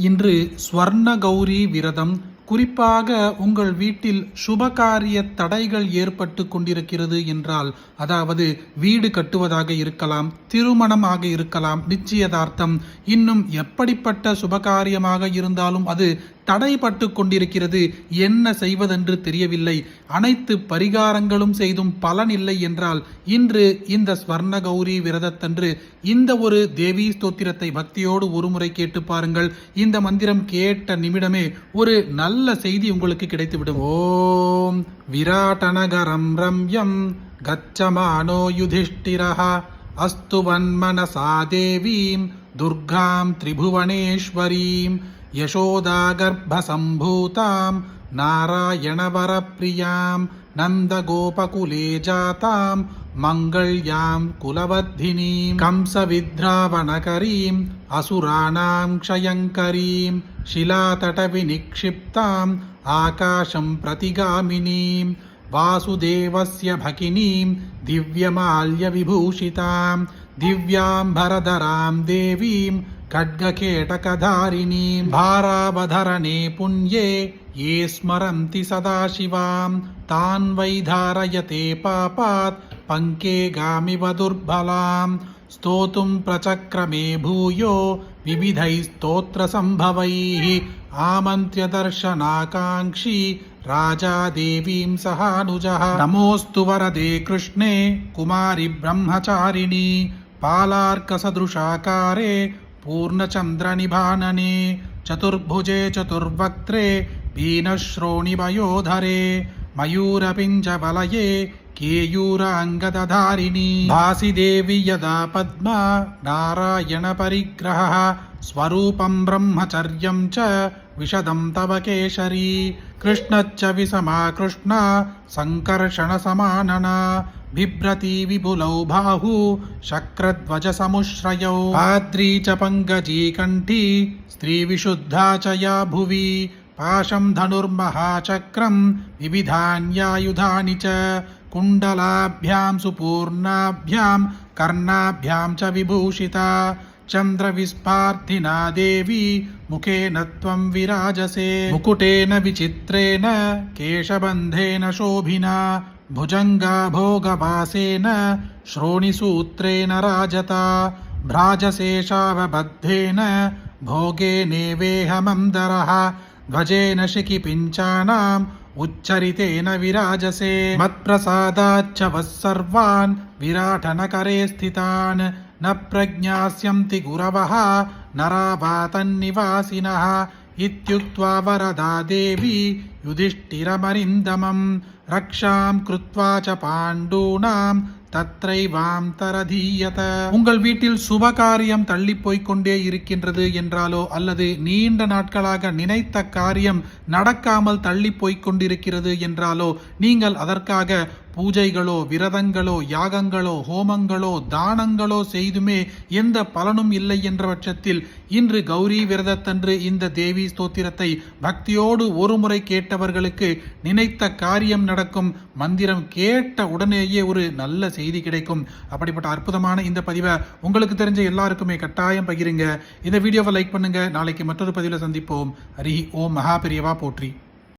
இன்று ஸ்வர்ண கௌரி விரதம். குறிப்பாக உங்கள் வீட்டில் சுபகாரிய தடைகள் ஏற்பட்டு கொண்டிருக்கிறது என்றால், அதாவது வீடு கட்டுவதாக இருக்கலாம், திருமணமாக இருக்கலாம், நிச்சயதார்த்தம், இன்னும் எப்படிப்பட்ட சுபகாரியமாக இருந்தாலும் அது தடைப்பட்டு கொண்டிருக்கிறது. என்ன செய்வதென்று தெரியவில்லை. அனைத்து பரிகாரங்களும் செய்தும் பலன் இல்லை என்றால், இன்று இந்த ஸ்வர்ண கௌரி விரதத்தன்று இந்த ஒரு தேவி ஸ்தோத்திரத்தை பக்தியோடு ஒருமுறை கேட்டு பாருங்கள். இந்த மந்திரம் கேட்ட நிமிடமே ஒரு நல்ல செய்தி உங்களுக்கு கிடைத்துவிடும். ஓம் விராட்டநகரம் ரம்யம் கச்சமானோ யுதிஷ்டிரஹ அஸ்து வன்மனசா தேவீம் துர்காம் திரிபுவனேஸ்வரீம் यशोदागर्भसम्भूतां नारायणवरप्रियां नन्दगोपकुले जातां मङ्गल्यां कुलवर्धिनीं कंसविद्रावणकरीं असुराणां क्षयङ्करीं शिलातटविनिक्षिप्ताम् आकाशं प्रतिगामिनीं वासुदेवस्य भगिनीं दिव्यमाल्यविभूषितां दिव्याम्बरधरां देवीं खड्गकेटकधारिणीं भारावधरणे पुण्ये ये स्मरन्ति सदाशिवां तान् वै धारयते पापात् पङ्के गामिव दुर्बलां स्तोतुं प्रचक्रमे भूयो विविधैः स्तोत्रसम्भवैः आमन्त्र्य दर्शनाकाङ्क्षी राजा देवीं सहानुजः नमोऽस्तु वरदे कृष्णे कुमारि ब्रह्मचारिणि पालार्कसदृशाकारे पूर्णचन्द्रनिभानने चतुर्भुजे चतुर्वक्त्रे पीनश्रोणिमयोधरे मयूरपिञ्जवलये केयूराङ्गदधारिणी भासि देवी यदा पद्मा नारायणपरिग्रहः स्वरूपं ब्रह्मचर्यं च विशदं तव केशरी कृष्णच्च विषमा कृष्णा सङ्कर्षणसमानना बिभ्रती विपुलौ बाहु शक्रध्वजसमुश्रयौ आद्री च पङ्कजी कण्ठी स्त्रीविशुद्धा च या भुवि पाशं धनुर्महाचक्रं विविधान्यायुधानि च कुण्डलाभ्यां सुपूर्णाभ्यां कर्णाभ्यां च विभूषिता चन्द्रविस्पार्थिना देवी मुखेन त्वं विराजसे मुकुटेन विचित्रेण केशबन्धेन शोभिना भुजङ्गा भोगवासेन श्रोणिसूत्रेण राजता भ्राजशेषावबद्धेन भोगेनेवेहमन्दरः ध्वजेन शिखिपिञ्चानाम् उच्चरितेन विराजसे मत्प्रसादाच्च वः सर्वान् विराटनकरे स्थितान् न प्रज्ञास्यन्ति गुरवः नरा वा तन्निवासिनः इत्युक्त्वा वरदा देवी युधिष्ठिरमरिन्दमं रक्षां कृत्वा च पाण्डूनां தத்ரைவாந்தரதீயத. உங்கள் வீட்டில் சுபகாரியம் தள்ளி போய்கொண்டே இருக்கின்றது என்றாலோ, அல்லது நீண்ட நாட்களாக நினைத்த காரியம் நடக்காமல் தள்ளி போய்கொண்டிருக்கிறது என்றாலோ, நீங்கள் அதற்காக பூஜைகளோ விரதங்களோ யாகங்களோ ஹோமங்களோ தானங்களோ செய்துமே எந்த பலனும் இல்லை என்ற பட்சத்தில், இன்று கௌரி விரதத்தன்று இந்த தேவி ஸ்தோத்திரத்தை பக்தியோடு ஒருமுறை கேட்டவர்களுக்கு நினைத்த காரியம் நடக்கும். மந்திரம் கேட்ட உடனேயே ஒரு நல்ல செய்தி கிடைக்கும். அப்படிப்பட்ட அற்புதமான இந்த பதிவை உங்களுக்கு தெரிஞ்ச எல்லாருக்குமே கட்டாயம் பகிருங்க. இந்த வீடியோவை லைக் பண்ணுங்க. நாளைக்கு மற்றொரு பதிவில் சந்திப்போம். ஹரி ஓம். மகா பெரியவா போற்றி.